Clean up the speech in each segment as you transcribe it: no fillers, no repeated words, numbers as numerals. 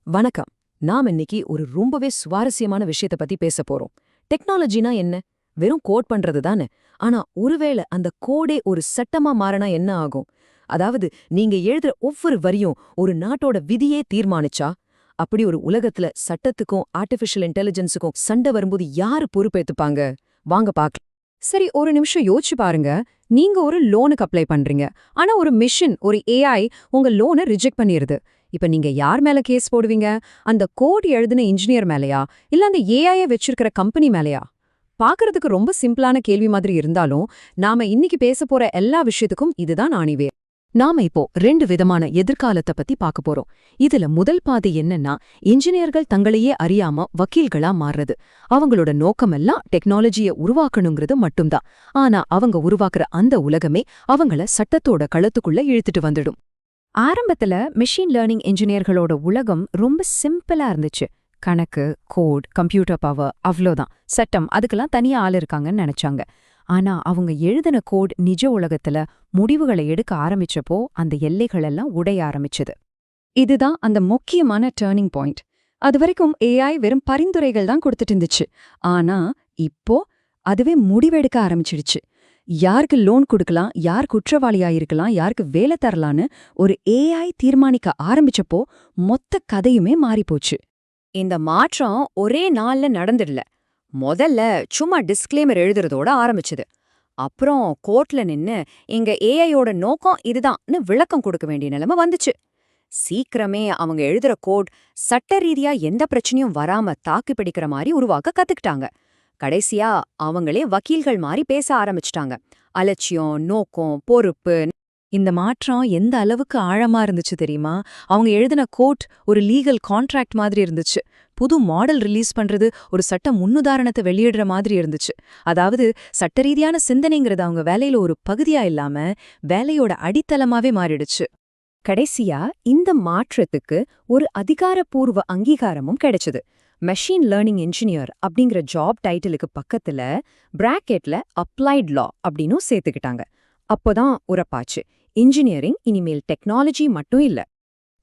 வணக்கம். நாம் இன்னைக்கு ஒரு ரொம்பவே சுவாரஸ்யமான விஷயத்தை பத்தி பேச போறோம். டெக்னாலஜினா என்ன? வெறும் கோட் பண்றது தானே. ஆனா ஒருவேளை அந்த கோடே ஒரு சட்டமா மாறினா என்ன ஆகும்? அதாவது நீங்க எழுதுற ஒவ்வொரு வரியும் ஒரு நாட்டோட விதியே தீர்மானிச்சா? அப்படி ஒரு உலகத்துல சட்டத்துக்கும் ஆர்டிஃபிஷியல் இன்டெலிஜென்ஸுக்கும் சண்டை வரும்போது யாரு பொறுப்பேத்துப்பாங்க? வாங்க பார்க்கலாம். சரி, ஒரு நிமிஷம் யோசிச்சு பாருங்க. நீங்க ஒரு லோனுக்கு அப்ளை பண்றீங்க. ஆனா ஒரு மிஷின், ஒரு ஏஐ உங்க லோனை ரிஜெக்ட் பண்ணிருது. இப்ப நீங்க யார் மேல கேஸ் போடுவீங்க? அந்த கோட் எழுதின இன்ஜினியர் மேலயா, இல்ல அந்த ஏஐய வச்சிருக்கிற கம்பெனி மேலயா? பாக்குறதுக்கு ரொம்ப சிம்பிளான கேள்வி மாதிரி இருந்தாலும் நாம இன்னைக்கு பேச போற எல்லா விஷயத்துக்கும் இதுதான் ஆணிவேர். நாம இப்போ 2 விதமான எதிர்காலத்தை பத்தி பார்க்க போறோம். இதுல முதல் பாதை என்னன்னா, இன்ஜினியர்கள் தங்களையே அறியாம வக்கீல்களா மாறுறது. அவங்களோட நோக்கமெல்லாம் டெக்னாலஜியை உருவாக்கணுங்கிறது மட்டும்தான். ஆனா அவங்க உருவாக்குற அந்த உலகமே அவங்கள சட்டத்தோட களத்துக்குள்ள இழுத்துட்டு வந்துடும். ஆரம்பத்துல மெஷின் லேர்னிங் இன்ஜினியர்களோட உலகம் ரொம்ப சிம்பிளா இருந்துச்சு. கணக்கு, கோட், கம்ப்யூட்டர் பவர், அவ்வளோதான். சட்டம், அதுக்கெல்லாம் தனியா ஆள் இருக்காங்கன்னு நினைச்சாங்க. ஆனா அவங்க எழுதின கோட் நிஜ உலகத்துல முடிவுகளை எடுக்க ஆரம்பிச்சப்போ அந்த எல்லைகள் எல்லாம் உடைய ஆரம்பிச்சது. இதுதான் அந்த முக்கியமான டர்னிங் பாயிண்ட். அது வரைக்கும் ஏஐ வெறும் பரிந்துரைகள் தான் கொடுத்துட்டு இருந்துச்சு. ஆனா இப்போ அதுவே முடிவெடுக்க ஆரம்பிச்சிடுச்சு. யாருக்கு லோன் கொடுக்கலாம், யார் குற்றவாளியா இருக்கலாம், யாருக்கு வேலை தரலான்னு ஒரு ஏஐ தீர்மானிக்க ஆரம்பிச்சப்போ மொத்த கதையுமே மாறிப்போச்சு. இந்த மாற்றம் ஒரே நாள்ல நடந்துடல. முதல்ல சும்மா டிஸ்க்ளைமர் எழுதுறதோட ஆரம்பிச்சது. அப்புறம் கோர்ட்ல நின்னு எங்க ஏஐயோட நோக்கம் இதுதான்னு விளக்கம் கொடுக்க வேண்டிய நிலைமை வந்துச்சு. சீக்கிரமே அவங்க எழுதுற கோட் சட்ட ரீதியா எந்த பிரச்சனையும் வராம தாக்கு பிடிக்கிற மாதிரி உருவாக்க கத்துக்கிட்டாங்க. கடைசியா அவங்களே வக்கீல்கள் மாதிரி பேச ஆரம்பிச்சிட்டாங்க. அலட்சியம், நோக்கம், பொறுப்பு. இந்த மாற்றம் எந்த அளவுக்கு ஆழமா இருந்துச்சு தெரியுமா? அவங்க எழுதின கோட் ஒரு லீகல் கான்ட்ராக்ட் மாதிரி இருந்துச்சு. புது மாடல் ரிலீஸ் பண்றது ஒரு சட்ட முன்னுதாரணத்தை வெளியிடுற மாதிரி இருந்துச்சு. அதாவது சட்டரீதியான சிந்தனைங்கிறது அவங்க வேலையில ஒரு பகுதியா இல்லாம வேலையோட அடித்தளமாவே மாறிடுச்சு. கடைசியா இந்த மாற்றத்துக்கு ஒரு அதிகாரப்பூர்வ அங்கீகாரமும் கிடைச்சது. மெஷின் லேர்னிங் இன்ஜினியர் அப்படிங்கிற ஜாப் டைட்டிலுக்கு பக்கத்துல பிராக்கெட்ல அப்ளைட் லா அப்படின்னும் சேர்த்துக்கிட்டாங்க. அப்போதான் உரப்பாச்சு, இன்ஜினியரிங் இனிமேல் டெக்னாலஜி மட்டும் இல்ல.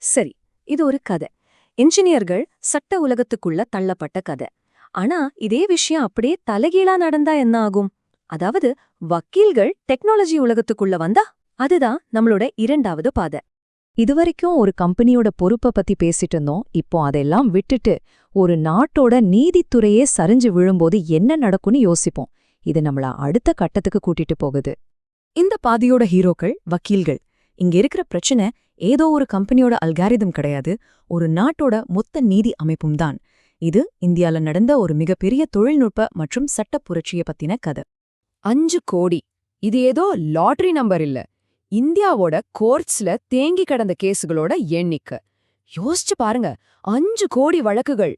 சரி, இது ஒரு கதை. இன்ஜினியர்கள் சட்ட உலகத்துக்குள்ள தள்ளப்பட்ட கதை. ஆனா இதே விஷயம் அப்படியே தலைகீழா நடந்தா என்ன ஆகும்? அதாவது வக்கீல்கள் டெக்னாலஜி உலகத்துக்குள்ள வந்தா? அதுதான் நம்மளோட இரண்டாவது பாதை. இதுவரைக்கும் ஒரு கம்பெனியோட பொறுப்பை பத்தி பேசிட்டு இருந்தோம். இப்போ அதெல்லாம் விட்டுட்டு ஒரு நாட்டோட நீதித்துறையே சரிஞ்சு விழும்போது என்ன நடக்கும்னு யோசிப்போம். இது நம்மள அடுத்த கட்டத்துக்கு கூட்டிட்டு போகுது. இந்த பாதியோட ஹீரோக்கள் வக்கீல்கள். இங்க இருக்கிற பிரச்சனை ஏதோ ஒரு கம்பெனியோட அல்காரிதம் கிடையாது, ஒரு நாட்டோட மொத்த நீதி அமைப்பும் தான். இது இந்தியால நடந்த ஒரு மிகப்பெரிய தொழில்நுட்ப மற்றும் சட்ட புரட்சியை பத்தின கதை. 5 கோடி, இது ஏதோ லாட்டரி நம்பர் இல்ல. இந்தியாவோட கோர்ட்ஸ்ல தேங்கி கிடந்த கேஸுகளோட எண்ணிக்கை யோசிச்சு பாருங்க. 5 கோடி வழக்குகள்.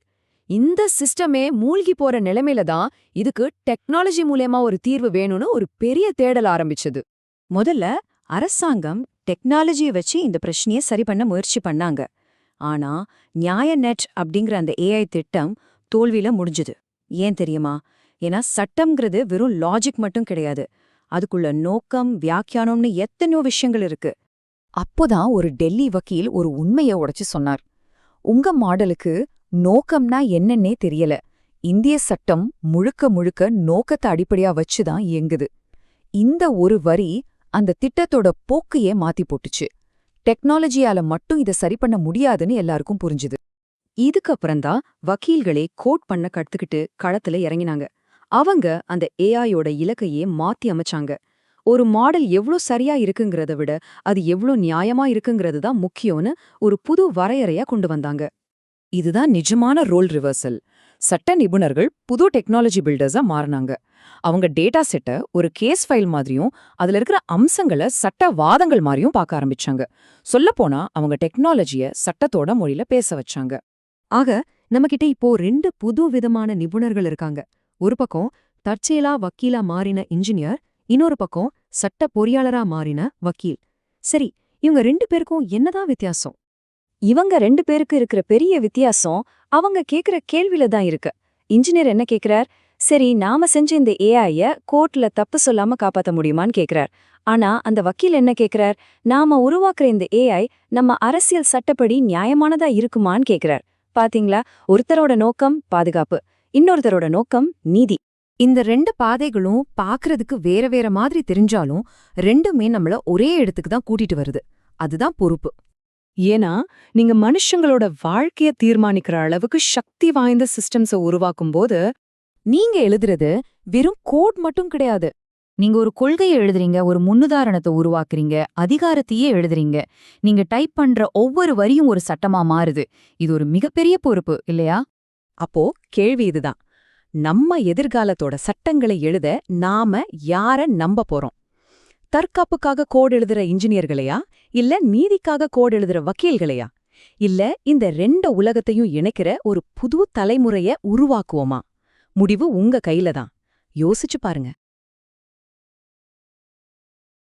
இந்த சிஸ்டமே மூழ்கி போற நிலைமையில தான் இதுக்கு டெக்னாலஜி மூலமா ஒரு தீர்வு வேணும்னு ஒரு பெரிய தேடல் ஆரம்பிச்சது. முதல்ல அரசாங்கம் டெக்னாலஜியை வச்சு இந்த பிரச்சனையை சரி பண்ண முயற்சி பண்ணாங்க. ஆனா நியாய நெட் அப்படிங்கிற அந்த ஏஐ திட்டம் தோல்வியில முடிஞ்சுது. ஏன் தெரியுமா? ஏன்னா சட்டம்ங்கிறது வெறும் லாஜிக் மட்டும் கிடையாது. அதுக்குள்ள நோக்கம், வியாக்கியானம்னு எத்தனையோ விஷயங்கள் இருக்கு. அப்போதான் ஒரு டெல்லி வக்கீல் ஒரு உண்மையை உடைச்சு சொன்னார். உங்க மாடலுக்கு நோக்கம்னா என்னன்னே தெரியல. இந்திய சட்டம் முழுக்க முழுக்க நோக்கத்தை அடிப்படையா வச்சுதான் இயங்குது. இந்த ஒரு வரி அந்த திட்டத்தோட போக்கையே மாத்தி போட்டுச்சு. டெக்னாலஜியால மட்டும் இதை சரி பண்ண முடியாதுன்னு எல்லாருக்கும் புரிஞ்சுது. இதுக்கப்புறம்தான் வக்கீல்களே கோட் பண்ண கத்துக்கிட்டு களத்துல இறங்கினாங்க. அவங்க அந்த ஏஐயோட இலக்கையே மாத்தி அமைச்சாங்க. ஒரு மாடல் எவ்ளோ சரியா இருக்குங்கிறத விட அது எவ்ளோ நியாயமா இருக்குங்கிறது தான் முக்கியம்னு ஒரு புது வரையறையா கொண்டு வந்தாங்க. இதுதான் நிஜமான ரோல் ரிவர்சல். சட்ட நிபுணர்கள் புது டெக்னாலஜி பில்டர்ஸா மாறினாங்க. அவங்க டேட்டா செட்டை ஒரு கேஸ் ஃபைல் மாதிரியும் அதுல இருக்கிற அம்சங்களை சட்ட வாதங்கள் மாதிரியும் பார்க்க ஆரம்பிச்சாங்க. சொல்லப்போனா அவங்க டெக்னாலஜிய சட்டத்தோட மொழியில பேச வச்சாங்க. ஆக நம்மகிட்ட இப்போ 2 புது விதமான நிபுணர்கள் இருக்காங்க. ஒரு பக்கம் தற்செயலா வக்கீலா மாறின இன்ஜினியர், இன்னொரு பக்கம் சட்ட பொறியாளரா மாறின வக்கீல். சரி, இவங்க 2 பேருக்கும் என்னதான் வித்தியாசம்? இவங்க 2 பேருக்கு இருக்கிற பெரிய வித்தியாசம் அவங்க கேக்குற கேள்வியில தான் இருக்கு. இன்ஜினியர் என்ன கேக்குறார்? சரி, நாம செஞ்ச இந்த ஏஐய கோர்ட்ல தப்பு சொல்லாம காப்பாத்த முடியுமான்னு கேக்குறார். ஆனா அந்த வக்கீல் என்ன கேக்குறார்? நாம உருவாக்குற இந்த ஏஐ நம்ம அரசியல் சட்டப்படி நியாயமானதா இருக்குமான்னு கேக்குறார். பாத்தீங்களா, ஒருத்தரோட நோக்கம் பாதுகாப்பு, இன்னொருத்தரோட நோக்கம் நீதி. இந்த ரெண்டு பாதைகளும் பாக்குறதுக்கு வேற வேற மாதிரி தெரிஞ்சாலும் ரெண்டுமே நம்மள ஒரே இடத்துக்கு தான் கூட்டிட்டு வருது. அதுதான் பொறுப்பு. ஏன்னா, நீங்க மனுஷங்களோட வாழ்க்கைய தீர்மானிக்கிற அளவுக்கு சக்தி வாய்ந்த சிஸ்டம்ஸ உருவாக்கும் போது, நீங்க எழுதுறது வெறும் கோட் மட்டும் கிடையாது. நீங்க ஒரு கொள்கையை எழுதுறீங்க, ஒரு முன்னுதாரணத்தை உருவாக்குறீங்க, அதிகாரத்தையே எழுதுறீங்க. நீங்க டைப் பண்ற ஒவ்வொரு வரியும் ஒரு சட்டமா மாறுது. இது ஒரு மிகப்பெரிய பொறுப்பு, இல்லையா? அப்போ கேள்வி இதுதான். நம்ம எதிர்காலத்தோட சட்டங்களை எழுத நாம யார நம்ப போறோம்? தற்காப்புக்காக கோட் எழுதுற இன்ஜினியர்களையா, இல்ல நீதிக்காக கோட் எழுதுற வக்கீல்களையா, இல்ல இந்த ரெண்டு உலகத்தையும் இணைக்கிற ஒரு புது தலைமுறைய உருவாக்குவோமா? முடிவு உங்க கையில தான். யோசிச்சு பாருங்க.